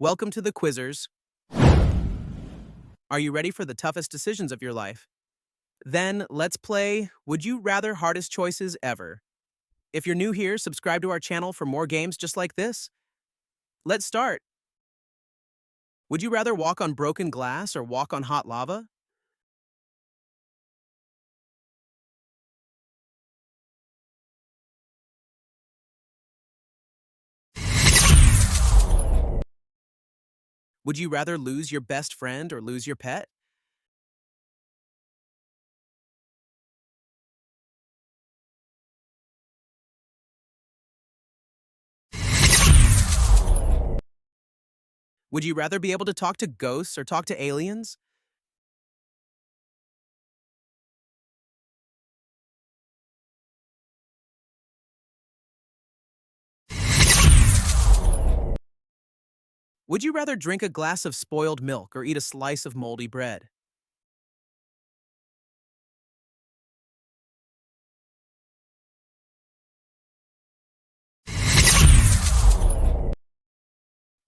Welcome to the Quizzers. Are you ready for the toughest decisions of your life? Then let's play Would You Rather Hardest Choices Ever. If you're new here, subscribe to our channel for more games just like this. Let's start. Would you rather walk on broken glass or walk on hot lava? Would you rather lose your best friend or lose your pet? Would you rather be able to talk to ghosts or talk to aliens? Would you rather drink a glass of spoiled milk or eat a slice of moldy bread?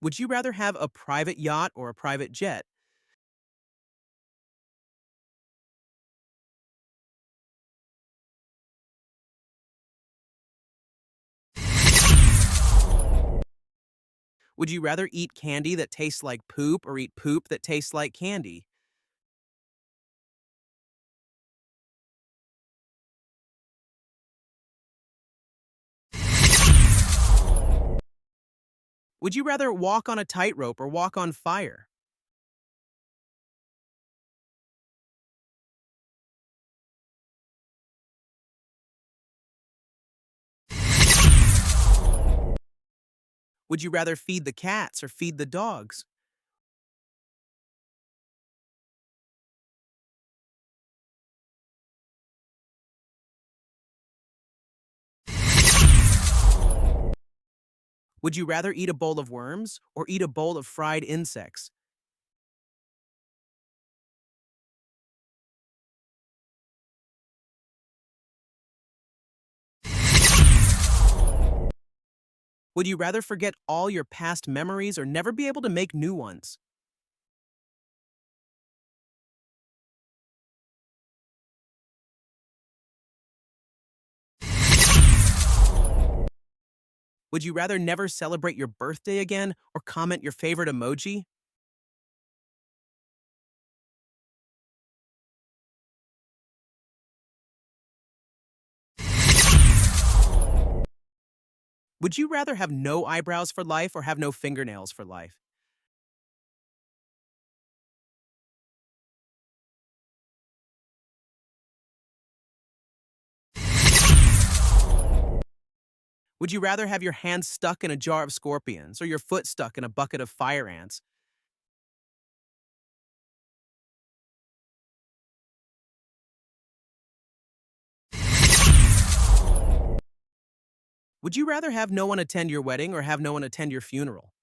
Would you rather have a private yacht or a private jet? Would you rather eat candy that tastes like poop or eat poop that tastes like candy? Would you rather walk on a tightrope or walk on fire? Would you rather feed the cats or feed the dogs? Would you rather eat a bowl of worms or eat a bowl of fried insects? Would you rather forget all your past memories or never be able to make new ones? Would you rather never celebrate your birthday again or comment your favorite emoji? Would you rather have no eyebrows for life or have no fingernails for life? Would you rather have your hand stuck in a jar of scorpions or your foot stuck in a bucket of fire ants? Would you rather have no one attend your wedding or have no one attend your funeral?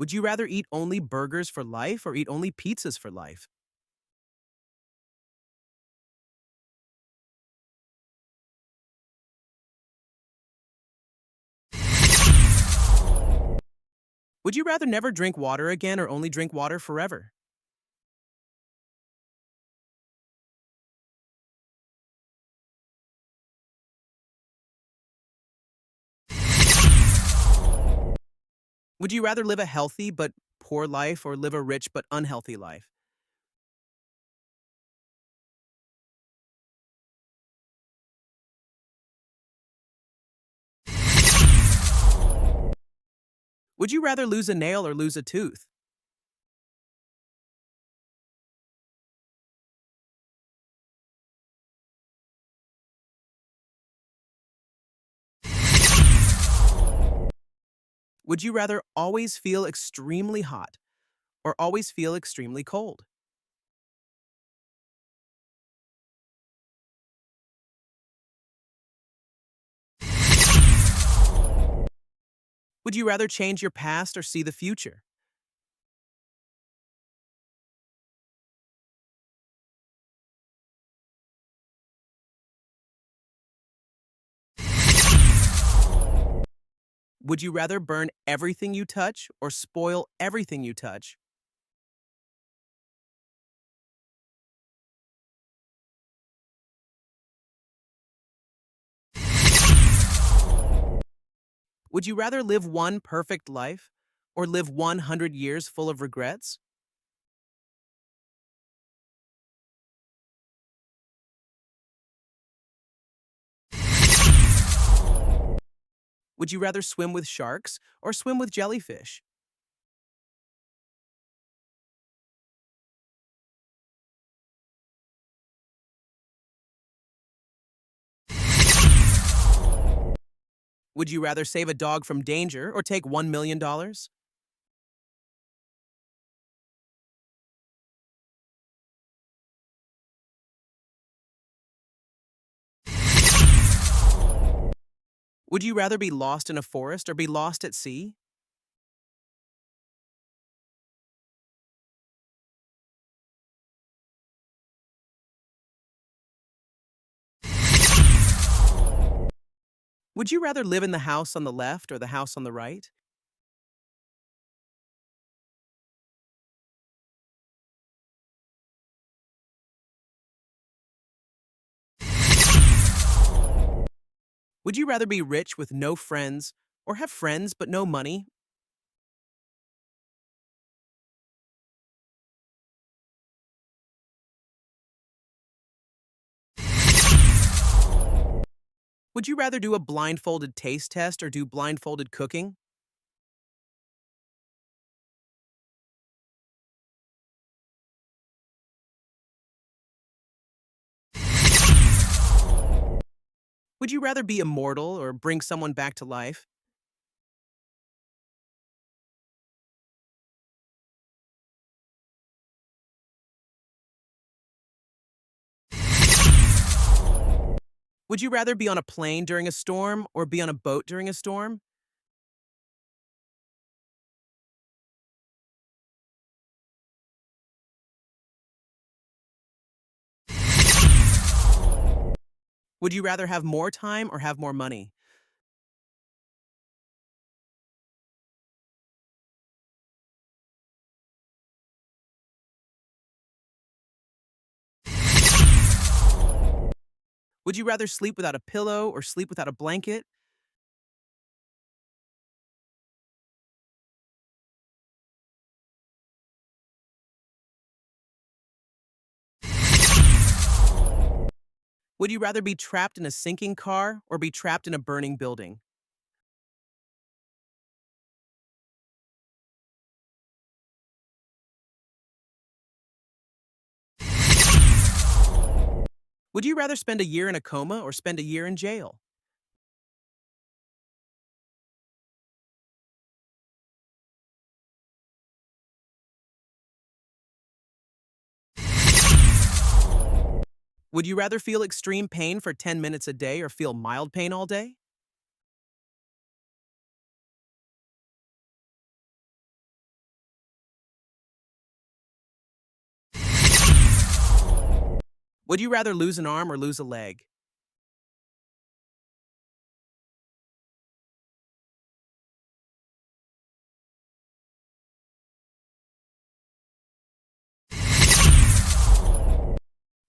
Would you rather eat only burgers for life or eat only pizzas for life? Would you rather never drink water again or only drink water forever? Would you rather live a healthy but poor life or live a rich but unhealthy life? Would you rather lose a nail or lose a tooth? Would you rather always feel extremely hot or always feel extremely cold? Would you rather change your past or see the future? Would you rather burn everything you touch or spoil everything you touch? Would you rather live one perfect life or live 100 years full of regrets? Would you rather swim with sharks or swim with jellyfish? Would you rather save a dog from danger or take $1 million? Would you rather be lost in a forest or be lost at sea? Would you rather live in the house on the left or the house on the right? Would you rather be rich with no friends or have friends but no money? Would you rather do a blindfolded taste test or do blindfolded cooking? Would you rather be immortal or bring someone back to life? Would you rather be on a plane during a storm or be on a boat during a storm? Would you rather have more time or have more money? Would you rather sleep without a pillow or sleep without a blanket? Would you rather be trapped in a sinking car or be trapped in a burning building? Would you rather spend a year in a coma or spend a year in jail? Would you rather feel extreme pain for 10 minutes a day or feel mild pain all day? Would you rather lose an arm or lose a leg?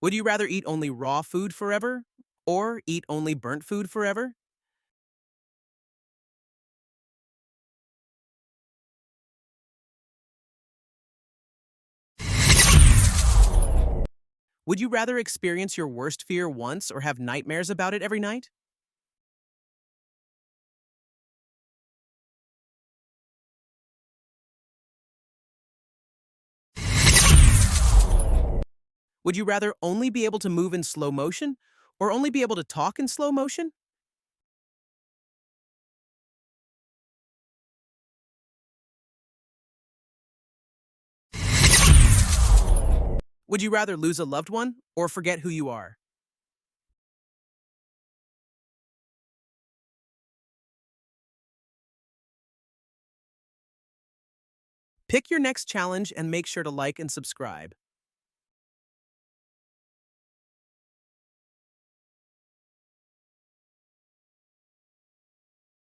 Would you rather eat only raw food forever or eat only burnt food forever? Would you rather experience your worst fear once or have nightmares about it every night? Would you rather only be able to move in slow motion or only be able to talk in slow motion? Would you rather lose a loved one or forget who you are? Pick your next challenge and make sure to like and subscribe.